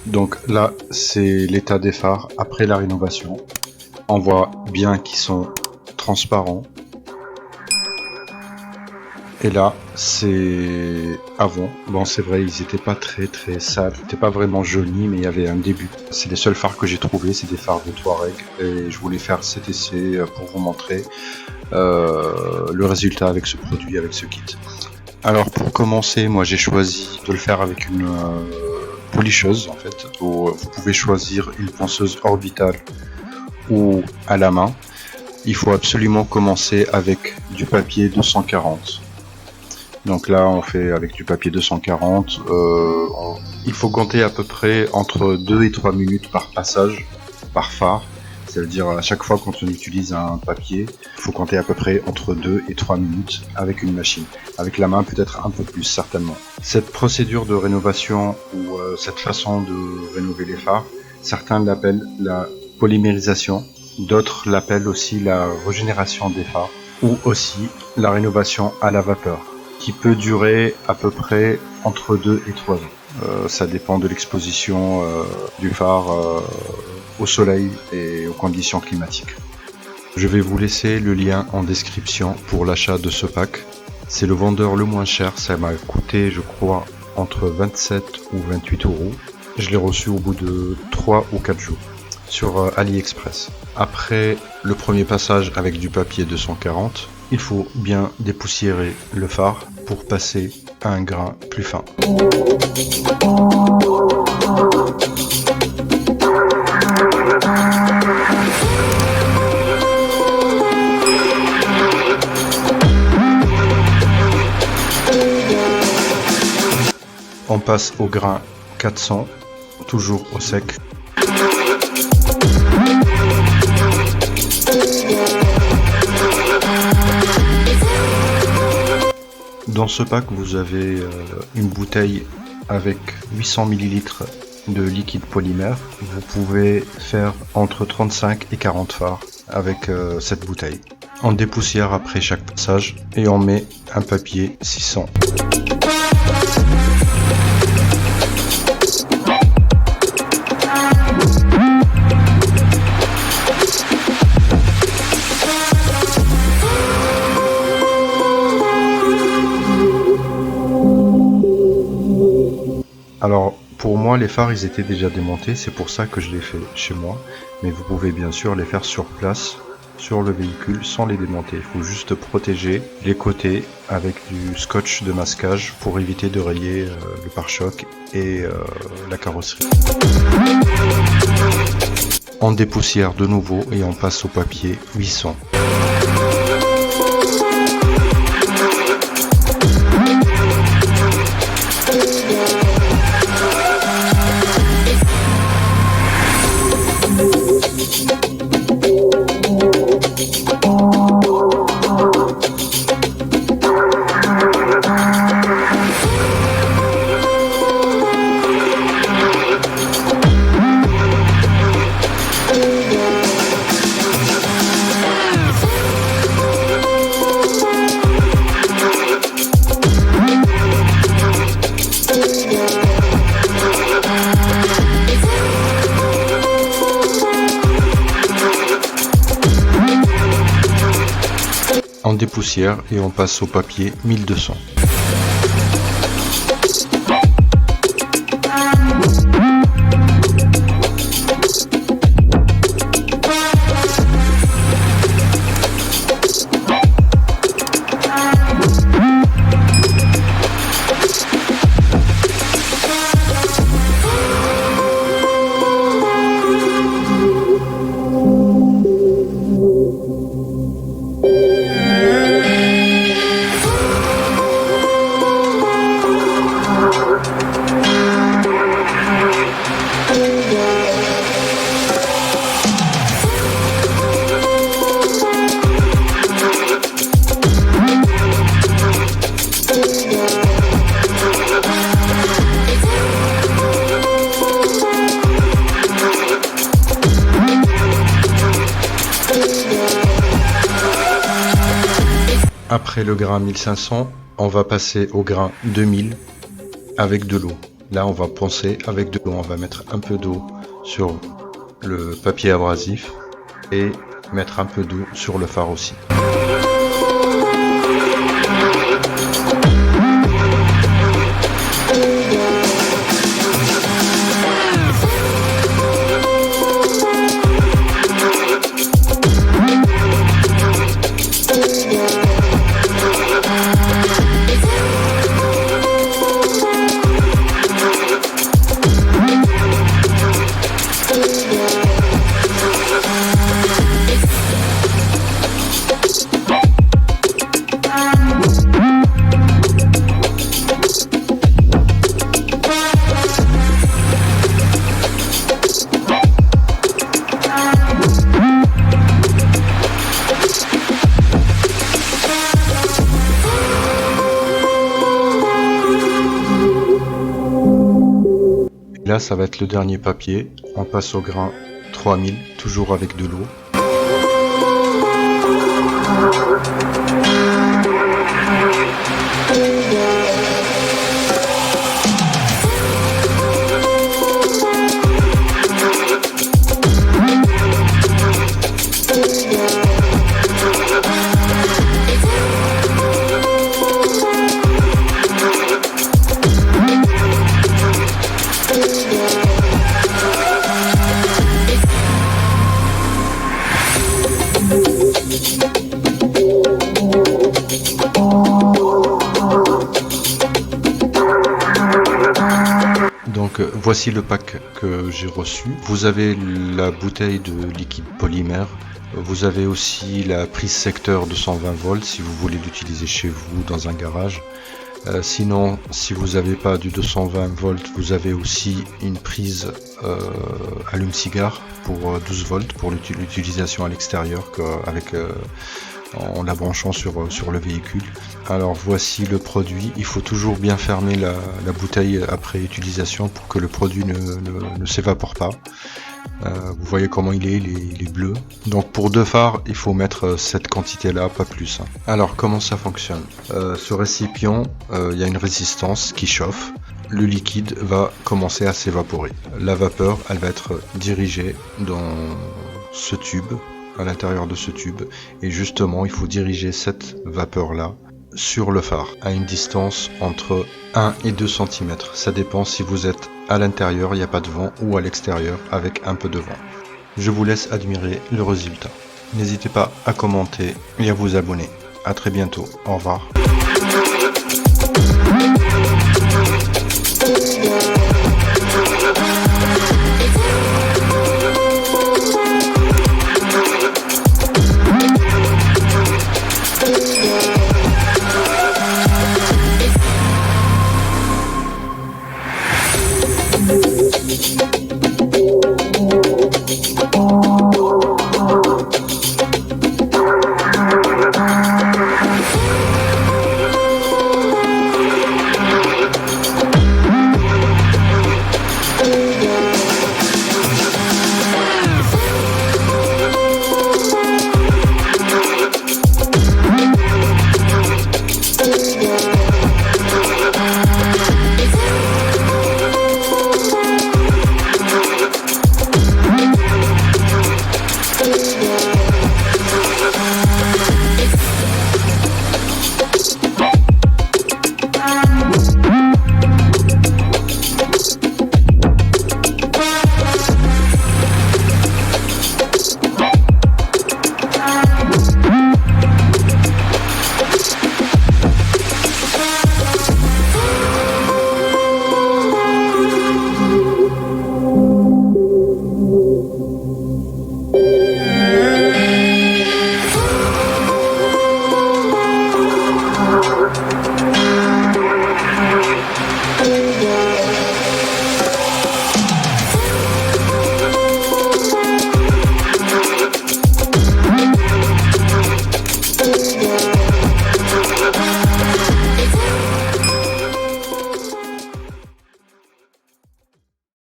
Donc là, c'est l'état des phares après la rénovation. On voit bien qu'ils sont transparents. Et là, c'est avant. Bon, c'est vrai, ils étaient pas très sales, c'était pas vraiment joli, mais il y avait un début. C'est les seuls phares que j'ai trouvés, c'est des phares de Touareg, et je voulais faire cet essai pour vous montrer le résultat avec ce produit, avec ce kit. Alors pour commencer, moi j'ai choisi de le faire avec une policheuse en fait. Vous pouvez choisir une ponceuse orbitale ou à la main. Il faut absolument commencer avec du papier 240. Donc là on fait avec du papier 240, il faut compter à peu près entre 2 et 3 minutes par passage, par phare. C'est-à-dire à chaque fois quand on utilise un papier, il faut compter à peu près entre 2 et 3 minutes avec une machine. Avec la main peut-être un peu plus certainement. Cette procédure de rénovation ou cette façon de rénover les phares, certains l'appellent la polymérisation, d'autres l'appellent aussi la régénération des phares ou aussi la rénovation à la vapeur, qui peut durer à peu près entre 2 et 3 ans. Ça dépend de l'exposition du phare au soleil et aux conditions climatiques. Je vais vous laisser le lien en description pour l'achat de ce pack. C'est le vendeur le moins cher, ça m'a coûté je crois entre 27 ou 28 euros. Je l'ai reçu au bout de 3 ou 4 jours sur AliExpress. Après le premier passage avec du papier 240, il faut bien dépoussiérer le phare pour passer à un grain plus fin. On passe au grain 400, toujours au sec. Dans ce pack, vous avez une bouteille avec 800 ml de liquide polymère. Vous pouvez faire entre 35 et 40 phares avec cette bouteille. On dépoussière après chaque passage et on met un papier 600. Alors pour moi les phares ils étaient déjà démontés, c'est pour ça que je les fais chez moi, mais vous pouvez bien sûr les faire sur place, sur le véhicule sans les démonter. Il faut juste protéger les côtés avec du scotch de masquage pour éviter de rayer le pare-choc et la carrosserie. On dépoussière de nouveau et on passe au papier 800. On dépoussière et on passe au papier 1200. Après le grain 1500, on va passer au grain 2000 avec de l'eau. Là, on va poncer avec de l'eau. On va mettre un peu d'eau sur le papier abrasif et mettre un peu d'eau sur le phare aussi. Là, ça va être le dernier papier. On passe au grain 3000, toujours avec de l'eau. Donc voici le pack que j'ai reçu. Vous avez la bouteille de liquide polymère. Vous avez aussi la prise secteur de 120 volts si vous voulez l'utiliser chez vous dans un garage. Sinon, si vous n'avez pas du 220 volts, vous avez aussi une prise allume-cigare pour 12 volts pour l'utilisation à l'extérieur en la branchant sur le véhicule. Alors voici le produit. Il faut toujours bien fermer la bouteille après utilisation pour que le produit ne s'évapore pas. Vous voyez comment il est bleu. Donc pour 2 phares, il faut mettre cette quantité-là, pas plus. Alors comment ça fonctionne? Ce récipient, il y a une résistance qui chauffe. Le liquide va commencer à s'évaporer. La vapeur, elle va être dirigée dans ce tube, à l'intérieur de ce tube. Et justement, il faut diriger cette vapeur-là sur le phare, à une distance entre 1 et 2 cm. Ça dépend si vous êtes à l'intérieur, il n'y a pas de vent, ou à l'extérieur avec un peu de vent. Je vous laisse admirer le résultat. N'hésitez pas à commenter et à vous abonner. A très bientôt. Au revoir. Thank you.